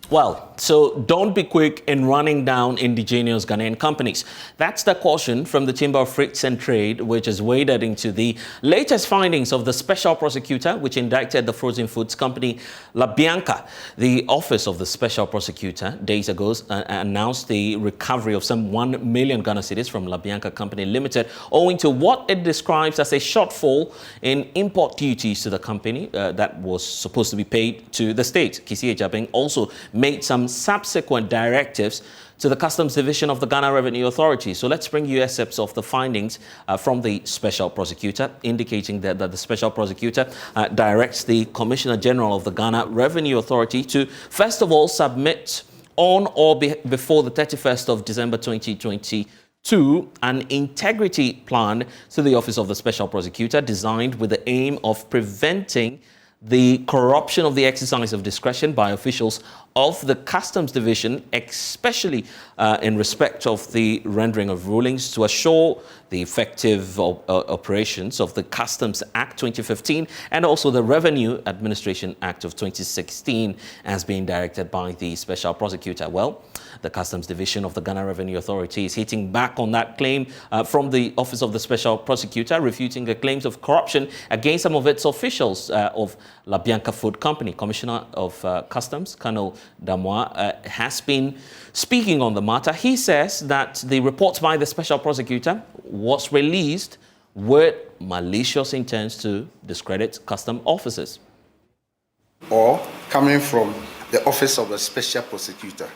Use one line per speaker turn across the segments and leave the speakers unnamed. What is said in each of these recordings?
Well, so don't be quick in running down indigenous Ghanaian companies. That's the caution from the Chamber of Freight and Trade, which is waded into the latest findings of the special prosecutor, which indicted the frozen foods company Labianca. The office of the special prosecutor days ago announced the recovery of some 1 million Ghana cedis from Labianca Company Limited, owing to what it describes as a shortfall in import duties to the company that was supposed to be paid to the state. Kisi Ejabeng also made some subsequent directives to the Customs Division of the Ghana Revenue Authority. So let's bring you excerpts of the findings from the Special Prosecutor, indicating that the Special Prosecutor directs the Commissioner General of the Ghana Revenue Authority to, first of all, submit on or before the 31st of December 2022 an integrity plan to the Office of the Special Prosecutor designed with the aim of preventing the corruption of the exercise of discretion by officials of the Customs Division, especially in respect of the rendering of rulings to assure the effective operations of the Customs Act 2015 and also the Revenue Administration Act of 2016 as being directed by the Special Prosecutor. Well, the Customs Division of the Ghana Revenue Authority is hitting back on that claim from the Office of the Special Prosecutor, refuting the claims of corruption against some of its officials of Labianca Food Company. Commissioner of Customs, Colonel Damois, has been speaking on the matter. He says that the report by the Special Prosecutor was released with malicious intent to discredit custom officers.
Or coming from the Office of the Special Prosecutor,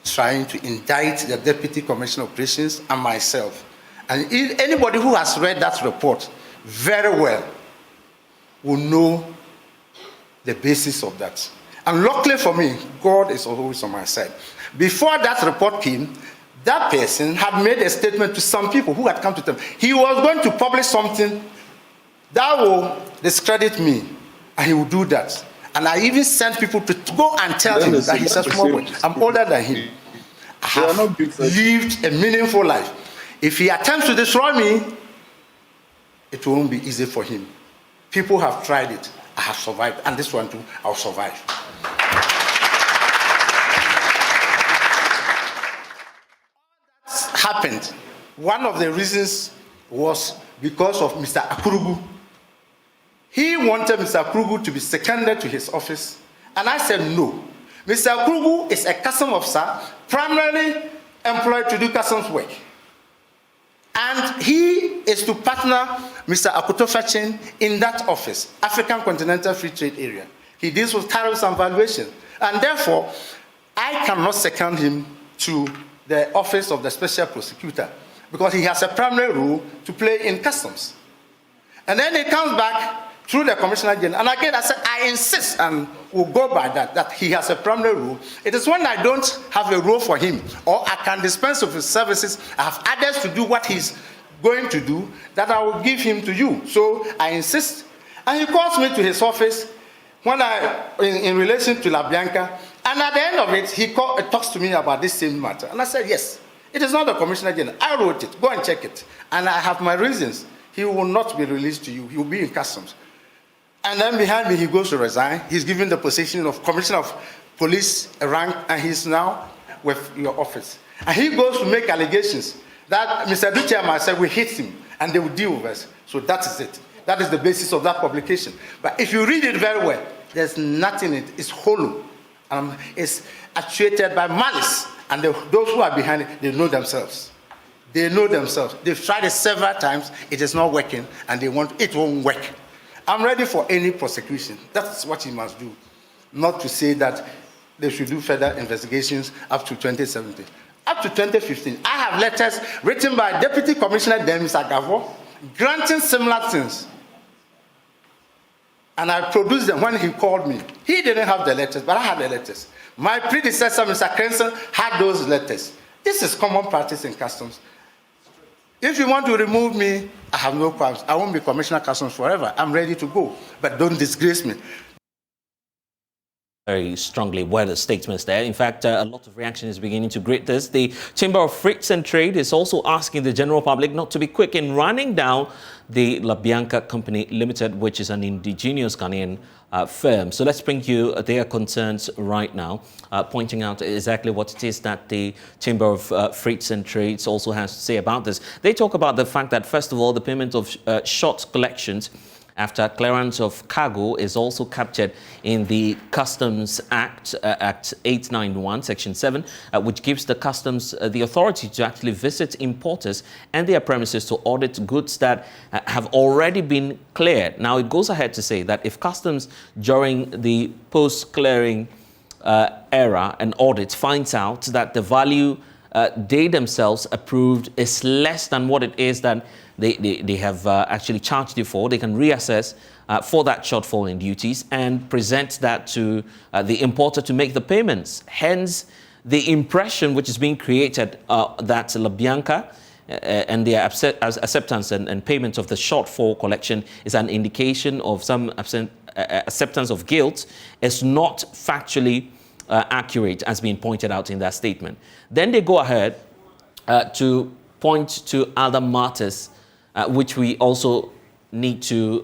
trying to indict the Deputy Commissioner of Operations and myself. And anybody who has read that report very well will know the basis of that. And luckily for me, God is always on my side. Before that report came, that person had made a statement to some people who had come to them. He was going to publish something that will discredit me, and he will do that. And I even sent people to go and tell him that he's a small boy. I'm older than him. I have lived a meaningful life. If he attempts to destroy me, it won't be easy for him. People have tried it. I have survived. And this one too, I'll survive. That happened. One of the reasons was because of Mr. Akurugu. He wanted Mr. Akurugu to be seconded to his office, and I said no. Mr. Akurugu is a customs officer, primarily employed to do customs work. And he is to partner Mr. Akutofachin in that office, African Continental Free Trade Area. He deals with tariffs and valuation. And therefore, I cannot second him to the Office of the Special Prosecutor because he has a primary role to play in customs. And then he comes back through the Commissioner General. And again, I said, I insist and will go by that he has a primary role. It is when I don't have a role for him or I can dispense of his services, I have others to do what he's going to do, that I will give him to you. So I insist. And he calls me to his office when in relation to Labianca. And at the end of it, he talks to me about this same matter. And I said, yes, it is not the Commissioner General. I wrote it. Go and check it. And I have my reasons. He will not be released to you. He will be in customs. And then behind me, he goes to resign. He's given the position of Commissioner of Police a rank, and he's now with your office. And he goes to make allegations that Mr. Duche and myself, we hit him, and they will deal with us. So that is it. That is the basis of that publication. But if you read it very well, there's nothing in it. It's hollow. It's actuated by malice. And those who are behind it, they know themselves. They know themselves. They've tried it several times. It is not working, and it won't work. I'm ready for any prosecution. That's what he must do. Not to say that they should do further investigations up to 2017. Up to 2015, I have letters written by Deputy Commissioner Demis Agavo granting similar things. And I produced them when he called me. He didn't have the letters, but I had the letters. My predecessor, Mr. Crenson, had those letters. This is common practice in customs. If you want to remove me, I have no qualms. I won't be Commissioner of Customs forever. I'm ready to go. But don't disgrace me.
Very strongly worded statements there. In fact, a lot of reaction is beginning to greet this. The Chamber of Freight and Trade is also asking the general public not to be quick in running down the Labianca Company Limited, which is an indigenous Ghanaian firm. So let's bring you their concerns right now, pointing out exactly what it is that the Chamber of Freight and Trades also has to say about this. They talk about the fact that, first of all, the payment of short collections after clearance of cargo is also captured in the Customs Act, Act 891, Section 7, which gives the Customs the authority to actually visit importers and their premises to audit goods that have already been cleared. Now, it goes ahead to say that if Customs, during the post-clearing era and audit, finds out that the value they themselves approved is less than what it is that they have actually charged you for, they can reassess for that shortfall in duties and present that to the importer to make the payments. Hence, the impression which is being created that Labianca and their acceptance and payment of the shortfall collection is an indication of some acceptance of guilt is not factually accurate, as being pointed out in that statement. Then they go ahead to point to other matters which we also need to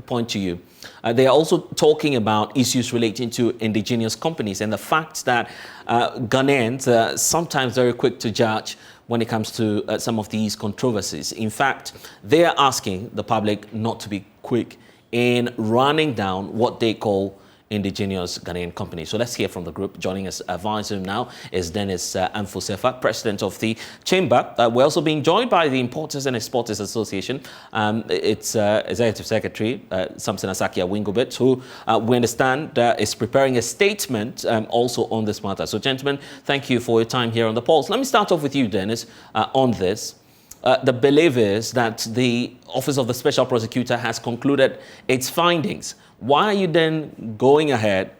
point to you. They are also talking about issues relating to indigenous companies and the fact that Ghanaians are sometimes very quick to judge when it comes to some of these controversies. In fact, they are asking the public not to be quick in running down what they call indigenous Ghanaian companies. So let's hear from the group. Joining us via Zoom now is Dennis Amfosefa, president of the Chamber. We're also being joined by the Importers and Exporters Association. Its executive secretary, Samson Asakia Wingobit, who we understand is preparing a statement also on this matter. So gentlemen, thank you for your time here on The Pulse. Let me start off with you, Dennis, on this. The belief is that the Office of the Special Prosecutor has concluded its findings. Why are you then going ahead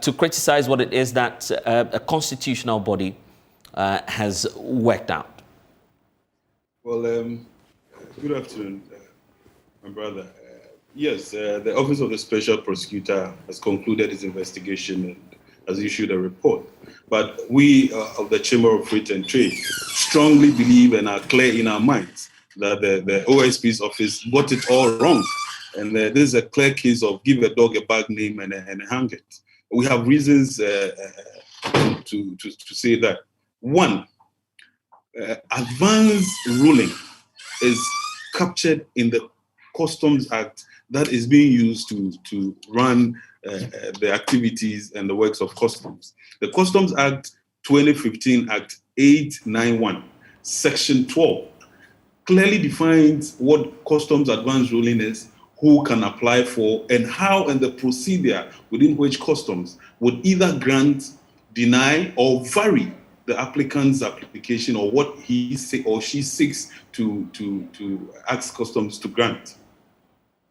to criticize what it is that a constitutional body has worked out?
Well, good afternoon, my brother. Yes, the Office of the Special Prosecutor has concluded its investigation and has issued a report. But we of the Chamber of Freight and Trade strongly believe and are clear in our minds that the OSP's office got it all wrong. And this is a clear case of give a dog a bag name and hang it. We have reasons to say that. One, advance ruling is captured in the Customs Act that is being used to run the activities and the works of customs. The Customs Act 2015, Act 891, Section 12, clearly defines what customs advance ruling is, who can apply for, and how, and the procedure within which customs would either grant, deny, or vary the applicant's application or what he or she seeks to ask customs to grant.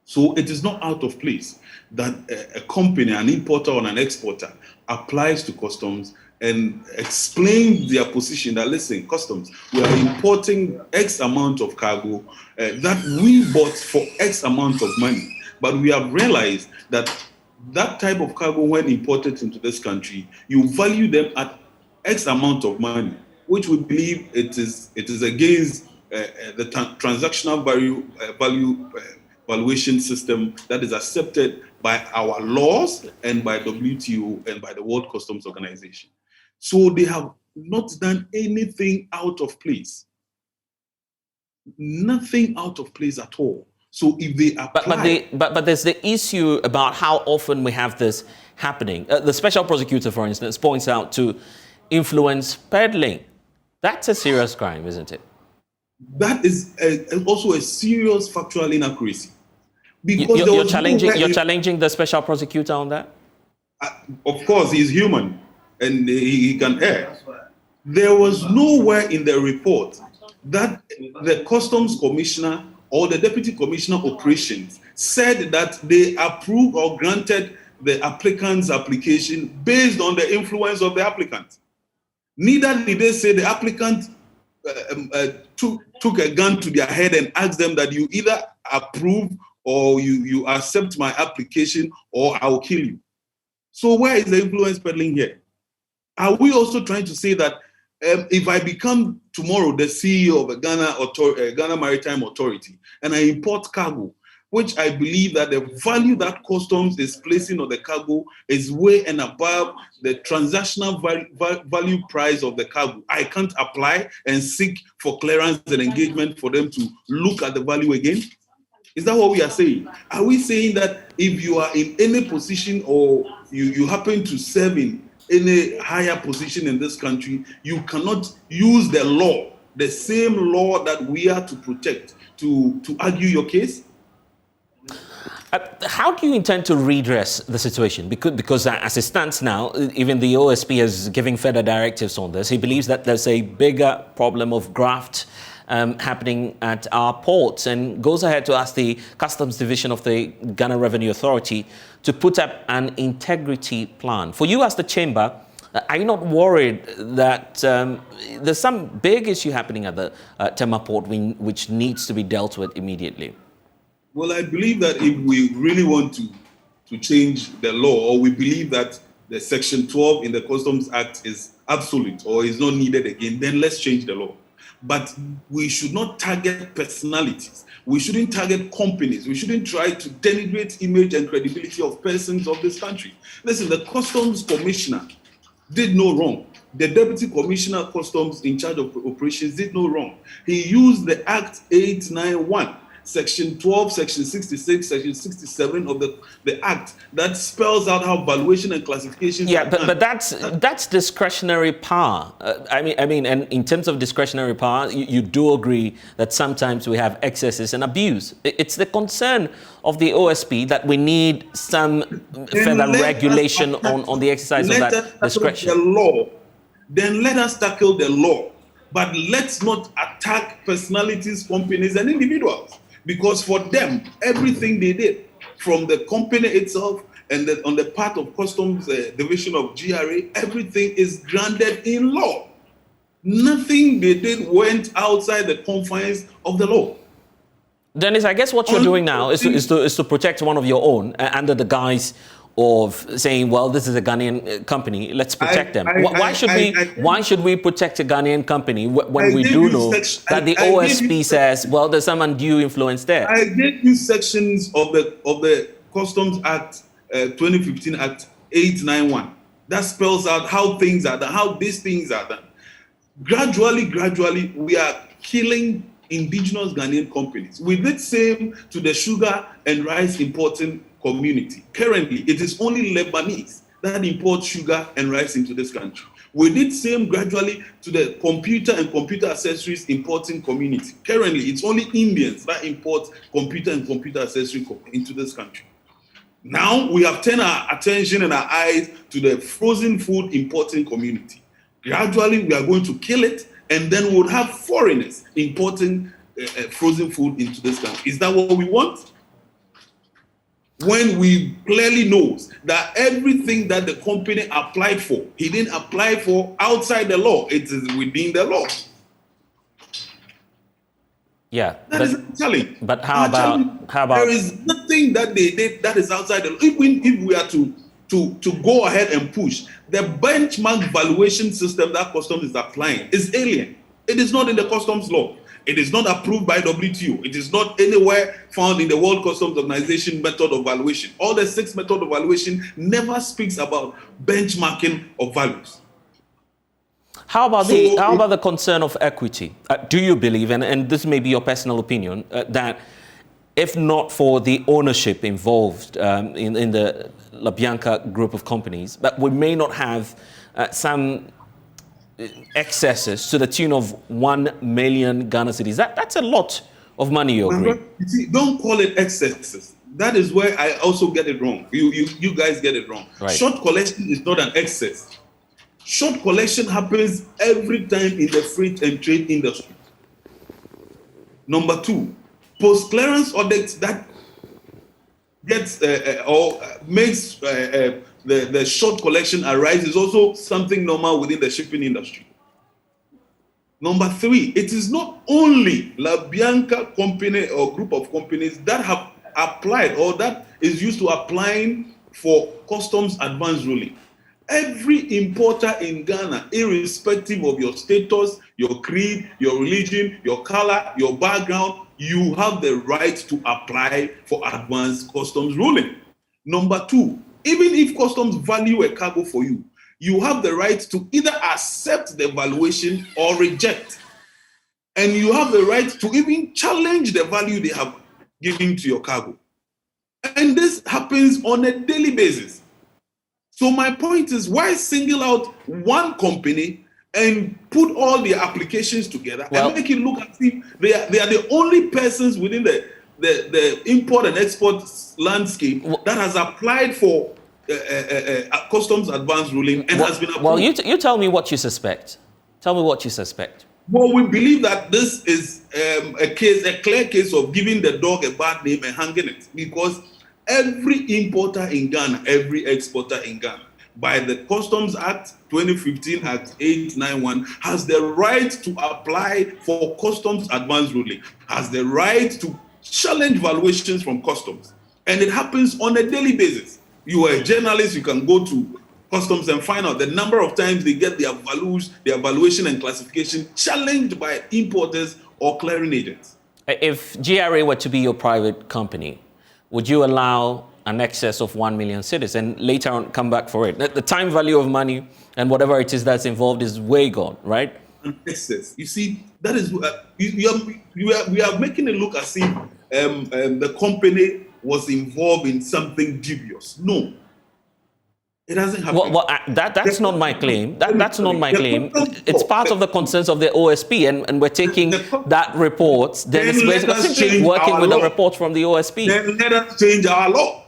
So it is not out of place that a company, an importer or an exporter, applies to customs and explains their position that, listen, customs, we are importing X amount of cargo that we bought for X amount of money. But we have realized that that type of cargo, when imported into this country, you value them at X amount of money, which we believe it is against the transactional valuation system that is accepted by our laws and by WTO and by the World Customs Organization. So they have not done anything out of place. Nothing out of place at all. So if they apply...
But there's the issue about how often we have this happening. The special prosecutor, for instance, points out to influence peddling. That's a serious crime, isn't it?
That is also a serious factual inaccuracy. Because
you're challenging the special prosecutor on that?
Of course, he's human and he can err. There was nowhere in the report that the customs commissioner or the deputy commissioner of operations said that they approved or granted the applicant's application based on the influence of the applicant. Neither did they say the applicant took a gun to their head and asked them that you either approve or you accept my application or I'll kill you. So where is the influence peddling here? Are we also trying to say that if I become tomorrow the CEO of a Ghana Maritime Authority and I import cargo, which I believe that the value that customs is placing on the cargo is way and above the transactional value price of the cargo, I can't apply and seek for clearance and engagement for them to look at the value again? Is that what we are saying? Are we saying that if you are in any position or you happen to serve in any higher position in this country, you cannot use the law, the same law that we are to protect, to argue your case?
How do you intend to redress the situation? Because as it stands now, even the OSP is giving further directives on this. He believes that there's a bigger problem of graft happening at our ports, and goes ahead to ask the Customs Division of the Ghana Revenue Authority to put up an integrity plan. For you as the chamber, are you not worried that there's some big issue happening at the Tema port which needs to be dealt with immediately?
Well, I believe that if we really want to change the law, or we believe that the Section 12 in the Customs Act is absolute or is not needed again, then let's change the law. But we should not target personalities. We shouldn't target companies. We shouldn't try to denigrate image and credibility of persons of this country. Listen, the Customs Commissioner did no wrong. The Deputy Commissioner of Customs in charge of operations did no wrong. He used the Act 891. Section 12, Section 66, Section 67 of the Act that spells out how valuation and classification.
Yeah, but that's discretionary power. I mean, and in terms of discretionary power, you do agree that sometimes we have excesses and abuse. It's the concern of the OSP that we need some further regulation on the exercise of that discretion.
The law, then let us tackle the law, but let's not attack personalities, companies, and individuals. Because for them, everything they did, from the company itself and on the part of Customs Division of GRA, everything is grounded in law. Nothing they did went outside the confines of the law.
Dennis, I guess what you're doing now is to protect one of your own under the guise of saying, well, this is a Ghanaian company, let's protect them. Why should we protect a Ghanaian company when we do know that the OSP says, well, there's some undue influence there?
I gave you sections of the Customs Act, 2015 Act 891. That spells out how things are done, how these things are done. Gradually, we are killing indigenous Ghanaian companies. We did same to the sugar and rice importing community. Currently, it is only Lebanese that import sugar and rice into this country. We did same gradually to the computer and computer accessories importing community. Currently, it's only Indians that import computer and computer accessories into this country. Now, we have turned our attention and our eyes to the frozen food importing community. Gradually, we are going to kill it, and then we'll have foreigners importing frozen food into this country. Is that what we want? When we clearly know that everything that the company applied for, he didn't apply for outside the law, it is within the law.
Yeah.
That is a challenge.
But how about
there is nothing that they did that is outside the law. Even if we are to go ahead and push, the benchmark valuation system that customs is applying is alien. It is not in the customs law. It is not approved by WTO. It is not anywhere found in the World Customs Organization method of valuation. All the 6 methods of valuation never speaks about benchmarking of values.
How about the concern of equity? Do you believe, and this may be your personal opinion, that if not for the ownership involved in the Labianca Group of companies, that we may not have some excesses to the tune of 1 million Ghana cedis? That's a lot of money, you agree?
You see, don't call it excesses. That is where I also get it wrong. You guys get it wrong.
Right.
Short collection is not an excess. Short collection happens every time in the freight and trade industry. Number 2, post-clearance audits that gets or makes the short collection arise is also something normal within the shipping industry. Number 3, it is not only Labianca company or group of companies that have applied or that is used to applying for customs advance ruling. Every importer in Ghana, irrespective of your status, your creed, your religion, your color, your background, you have the right to apply for advanced customs ruling. Number two, even if customs value a cargo for you, you have the right to either accept the valuation or reject. And you have the right to even challenge the value they have given to your cargo. And this happens on a daily basis. So my point is, why single out one company and put all their applications together and make it look as if they are the only persons within the import and export landscape that has applied for a customs advance ruling and has been approved.
Well, you tell me what you suspect. Tell me what you suspect.
Well, we believe that this is a clear case of giving the dog a bad name and hanging it, because every importer in Ghana, every exporter in Ghana, by the Customs Act 2015 Act 891, has the right to apply for customs advance ruling, has the right to challenge valuations from customs. And it happens on a daily basis. You are a journalist, you can go to customs and find out the number of times they get their values, their valuation and classification challenged by importers or clearing agents.
If GRA were to be your private company, would you allow an excess of 1 million cedis and later on come back for it? The time value of money and whatever it is that's involved is way gone, right?
An excess. You see, that is we are making it look as if the company was involved in something dubious. No, it hasn't happened.
That's not my claim. That's not my claim. It's part of the concerns of the OSP, and we're taking that report. Then it's basically working with the report from the OSP.
Then let us change our law,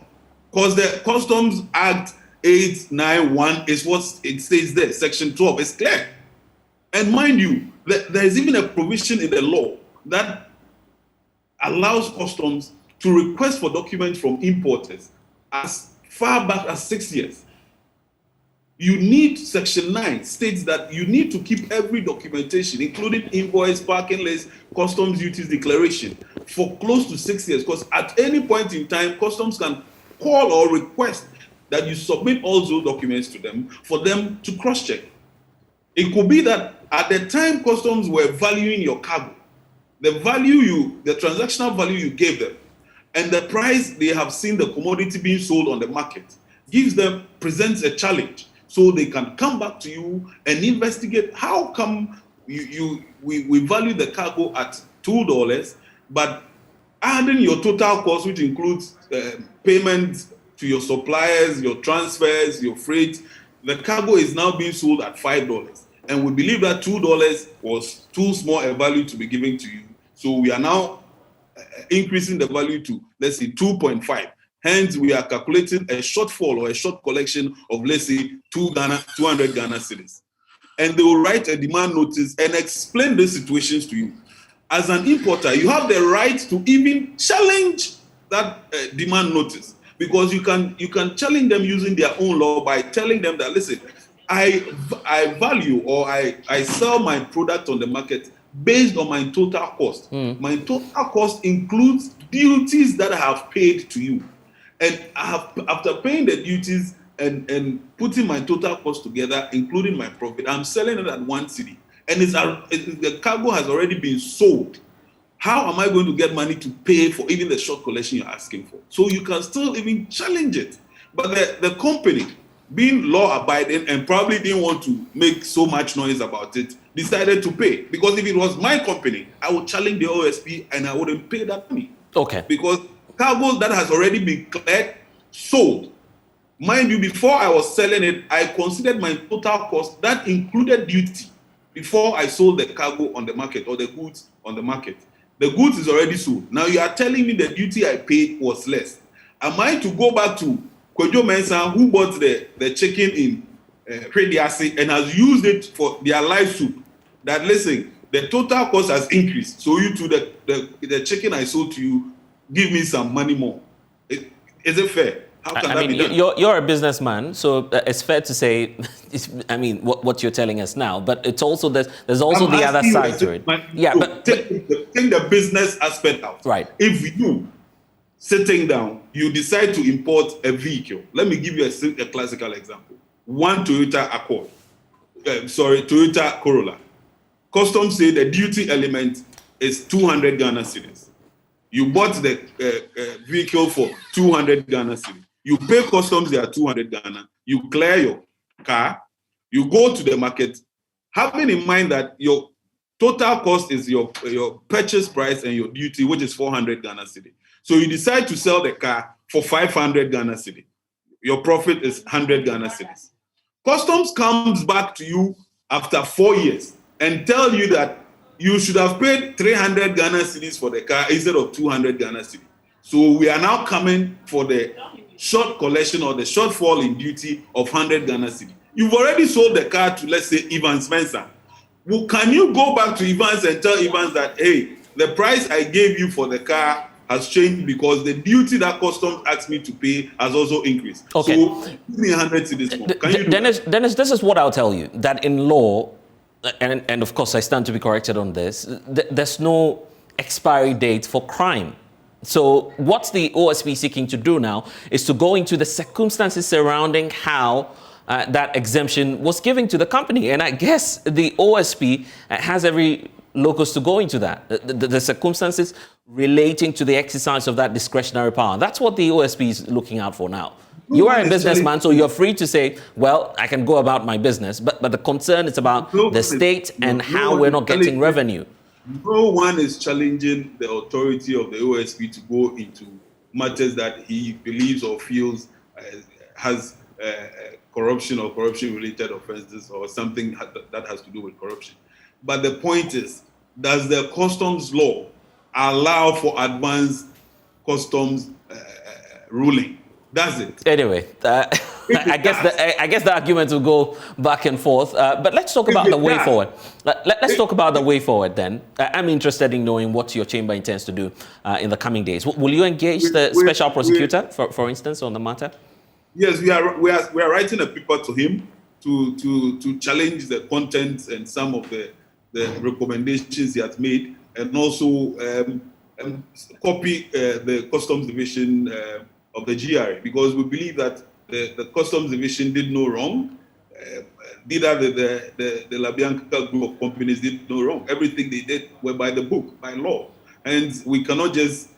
because the Customs Act 891 is what it says there. Section 12 is clear. And mind you, there is even a provision in the law that allows customs to request for documents from importers as far back as 6 years. You need, Section 9 states that you need to keep every documentation, including invoice, parking list, customs duties declaration, for close to 6 years, because at any point in time, customs can call or request that you submit all those documents to them for them to cross-check. It could be that at the time customs were valuing your cargo, the transactional value you gave them, and the price they have seen the commodity being sold on the market, presents a challenge. So they can come back to you and investigate how come we value the cargo at $2, but adding your total cost, which includes payment to your suppliers, your transfers, your freight, the cargo is now being sold at $5. And we believe that $2 was too small a value to be given to you. So we are now increasing the value to, let's say, 2.5. Hence, we are calculating a shortfall or a short collection of, let's say, 200 Ghana cedis. And they will write a demand notice and explain the situations to you. As an importer, you have the right to even challenge that demand notice, because you can challenge them using their own law by telling them that, listen, I value or I sell my product on the market based on my total cost. My total cost includes duties that I have paid to you. And after paying the duties and putting my total cost together, including my profit, I'm selling it at 1 cedi. And the cargo has already been sold. How am I going to get money to pay for even the short collection you're asking for? So you can still even challenge it. But the company, being law-abiding and probably didn't want to make so much noise about it, decided to pay. Because if it was my company, I would challenge the OSP and I wouldn't pay that money.
Okay.
Because cargo that has already been cleared, sold. Mind you, before I was selling it, I considered my total cost. That included duty before I sold the cargo on the market or the goods on the market. The goods is already sold. Now you are telling me the duty I paid was less. Am I to go back to Kwejo Mensah, who bought the chicken in Krediasi and has used it for their live soup? That, listen, the total cost has increased. So you to the chicken I sold to you, give me some money more. Is it fair? How can that be done?
You're a businessman, so it's fair to say, what you're telling us now. But it's also there's also the other side to it.
Take the business aspect out.
Right.
If you sitting down, you decide to import a vehicle. Let me give you a classical example. One Toyota Accord, Toyota Corolla. Customs say the duty element is 200 Ghana cedis. You bought the vehicle for 200 Ghana cedis. You pay customs there 200 Ghana. You clear your car. You go to the market, having in mind that your total cost is your purchase price and your duty, which is 400 Ghana cedi. So you decide to sell the car for 500 Ghana cedi. Your profit is 100 Ghana cedis. Customs comes back to you after 4 years and tell you that you should have paid 300 Ghana cedis for the car instead of 200 Ghana cedis. So we are now coming for the short collection or the shortfall in duty of 100 Ghana cedis. You've already sold the car to, let's say, Evans Spencer. Well, can you go back to Evans and tell Evans that, hey, the price I gave you for the car has changed because the duty that customs asked me to pay has also increased.
Okay.
So give me 100 cedis more. Can you do
Dennis, this is what I'll tell you, that in law, and of course I stand to be corrected on this, there's no expiry date for crime. So what the OSP is seeking to do now is to go into the circumstances surrounding how that exemption was given to the company. And I guess the OSP has every locus to go into that. The circumstances relating to the exercise of that discretionary power. That's what the OSP is looking out for now. You are a businessman, so you're free to say, well, I can go about my business. But the concern is about the state and how we're not getting revenue.
No one is challenging the authority of the OSP to go into matters that he believes or feels has corruption or corruption-related offenses or something that has to do with corruption. But the point is, does the customs law allow for advanced customs ruling? Does it?
Anyway, I guess the argument will go back and forth. But let's talk about the way forward. Let's talk about the way forward then. I'm interested in knowing what your chamber intends to do in the coming days. Will you engage the special prosecutor, for instance, on the matter?
Yes, we are writing a paper to him to challenge the contents and some of the recommendations he has made, and also copy the customs division of the GRA, because we believe that the customs division did no wrong. Neither the Labianca Group of companies did no wrong. Everything they did were by the book, by law, and we cannot just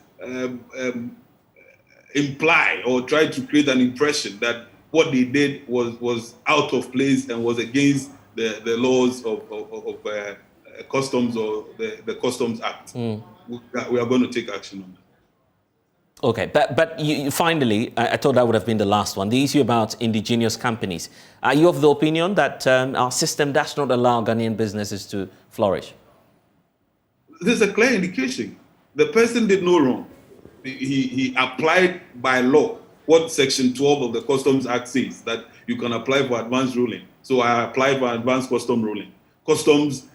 imply or try to create an impression that what they did was out of place and was against the laws of customs or the Customs Act. We are going to take action on that.
Okay, but finally, I thought that would have been the last one. The issue about indigenous companies. Are you of the opinion that our system does not allow Ghanaian businesses to flourish?
There's a clear indication. The person did no wrong. He applied by law what Section 12 of the Customs Act says, that you can apply for advanced ruling. So I applied for advanced custom ruling. Customs,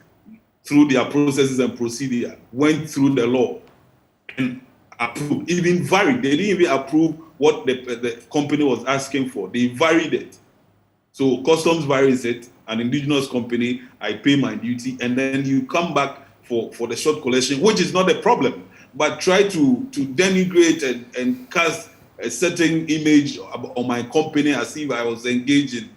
through their processes and procedure, went through the law and approved, even varied. They didn't even approve what the company was asking for. They varied it. So customs varies it, an indigenous company, I pay my duty, and then you come back for the short collection, which is not a problem, but try to denigrate and cast a certain image on my company as if I was engaged in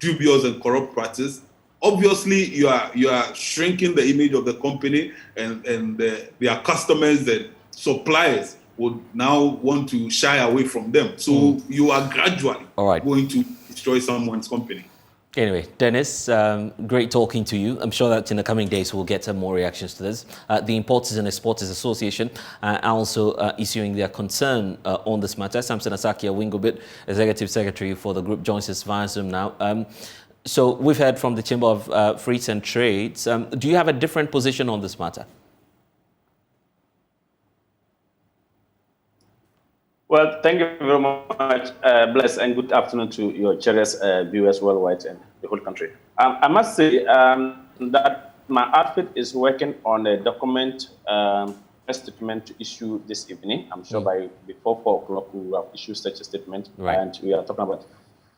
dubious and corrupt practice. Obviously, you are shrinking the image of the company, and their customers and suppliers would now want to shy away from them. So you are gradually going to destroy someone's company.
Anyway, Dennis, great talking to you. I'm sure that in the coming days we'll get some more reactions to this. The Importers and Exporters Association are also issuing their concern on this matter. Samson Asaki Awingobit, Executive Secretary for the group, joins us via Zoom now. So we've heard from the Chamber of Freights and Trades. Do you have a different position on this matter?
Well, thank you very much, Bless, and good afternoon to your cherished viewers worldwide and the whole country. I must say that my outfit is working on a document, first statement to issue this evening. I'm sure before 4 o'clock we will have issued such a statement, and we are talking about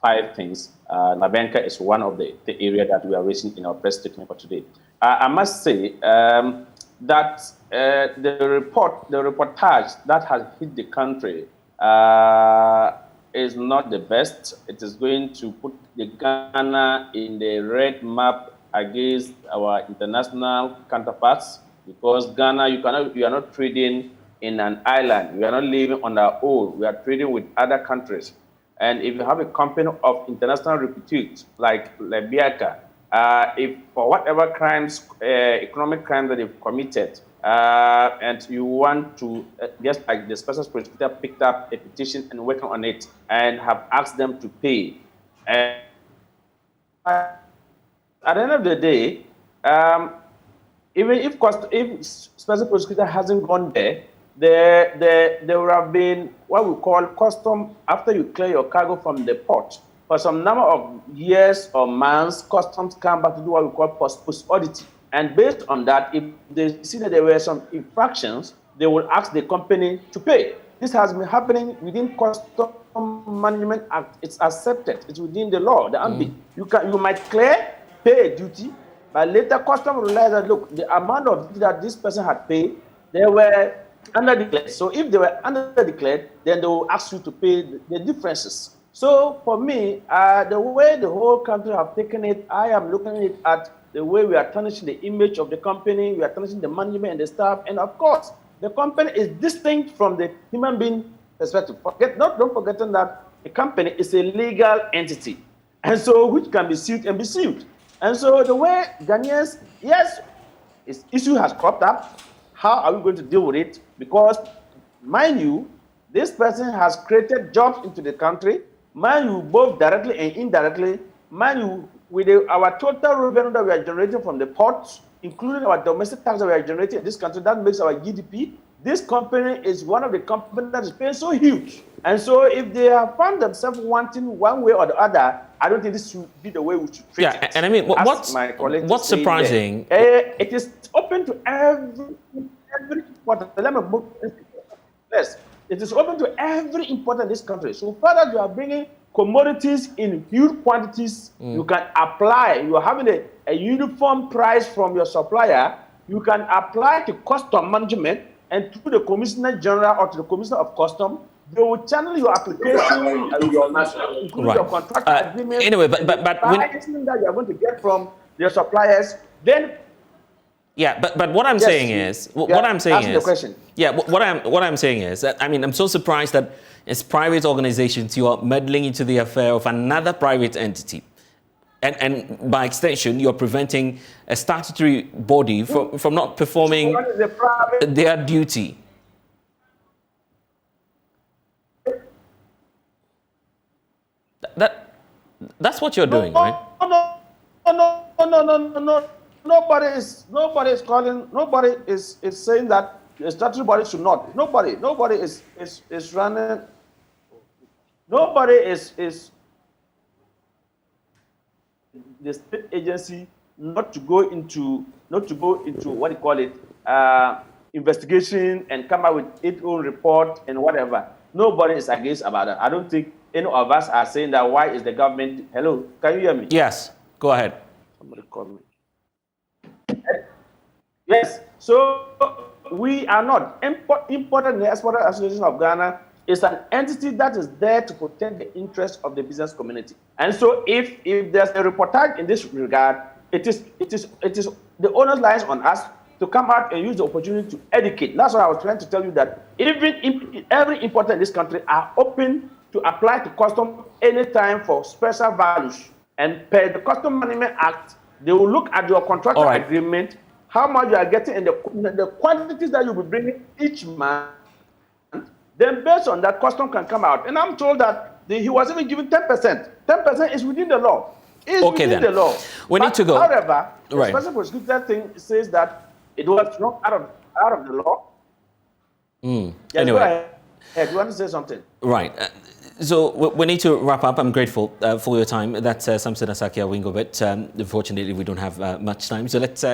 5 things. Labianca is one of the area that we are raising in our press statement for today. I must say, that the reportage that has hit the country is not the best. It is going to put the Ghana in the red map against our international counterparts, because Ghana, you are not trading in an island. We are not living on our own. We are trading with other countries. And if you have a company of international repute like Labianca, if for whatever crimes, economic crimes that they've committed, and you want to, just like the special prosecutor picked up a petition and working on it and have asked them to pay. And at the end of the day, even if special prosecutor hasn't gone there, there would have been what we call custom. After you clear your cargo from the port, for some number of years or months, customs come back to do what we call post audit. And based on that, if they see that there were some infractions, they will ask the company to pay. This has been happening within Custom Management Act. It's accepted. It's within the law, the ambit. You might pay a duty, but later custom realized that, look, the amount of duty that this person had paid, they were underdeclared. So if they were underdeclared, then they will ask you to pay the differences. So for me, the way the whole country have taken it, I am looking at it at the way we are tarnishing the image of the company, we are tarnishing the management and the staff, and of course, the company is distinct from the human being perspective. Don't forget that the company is a legal entity, and so which can be sued and be sued. And so the way Ghanaians, yes, this issue has cropped up. How are we going to deal with it? Because, mind you, this person has created jobs into the country, mind you, both directly and indirectly, mind you, with our total revenue that we are generating from the ports, including our domestic tax that we are generating in this country, that makes our GDP. This company is one of the companies that is paying so huge. And so if they have found themselves wanting one way or the other, I don't think this should be the way we should treat it.
And I mean, what's surprising?
It is open to every important. Let me move. Yes, it is open to every important in this country. So far as you are bringing commodities in huge quantities, you can apply. You are having a uniform price from your supplier. You can apply to custom management, and through the Commissioner General or to the Commissioner of Custom, they will channel your application, including your contract agreement.
Anyway, but
anything that you are going to get from your suppliers, then.
Yeah, but what I'm saying is, what I'm saying is that, I mean, I'm so surprised that as private organizations, you are meddling into the affair of another private entity. And by extension, you're preventing a statutory body from not performing their duty. That's what you're doing, right?
No. Nobody is saying that the statutory body should not. Nobody is running. Nobody is the state agency not to go into what you call it, investigation and come out with its own report and whatever. Nobody is against about that. I don't think any of us are saying that. Why is the government? Hello, can you hear me?
Yes, go ahead.
Somebody call me. Yes, so we are not. Importer and Exporter Association of Ghana is an entity that is there to protect the interests of the business community. And so if there's a reportage in this regard, it is the onus lies on us to come out and use the opportunity to educate. That's what I was trying to tell you, that even every importer in this country are open to apply to custom anytime for special values. And per the Custom Management Act, they will look at your contractual agreement, how much you are getting, and the quantities that you'll be bringing each month. Then based on that, custom can come out. And I'm told that he was even given 10%. 10% is within the law. The law.
We need to go.
However, the special prosecutor thing says that it was not out of the law. Yes,
anyway.
Do you want to say something?
Right. So we need to wrap up. I'm grateful for your time. That's Samson Asaki Awingo, but unfortunately we don't have much time. So let's...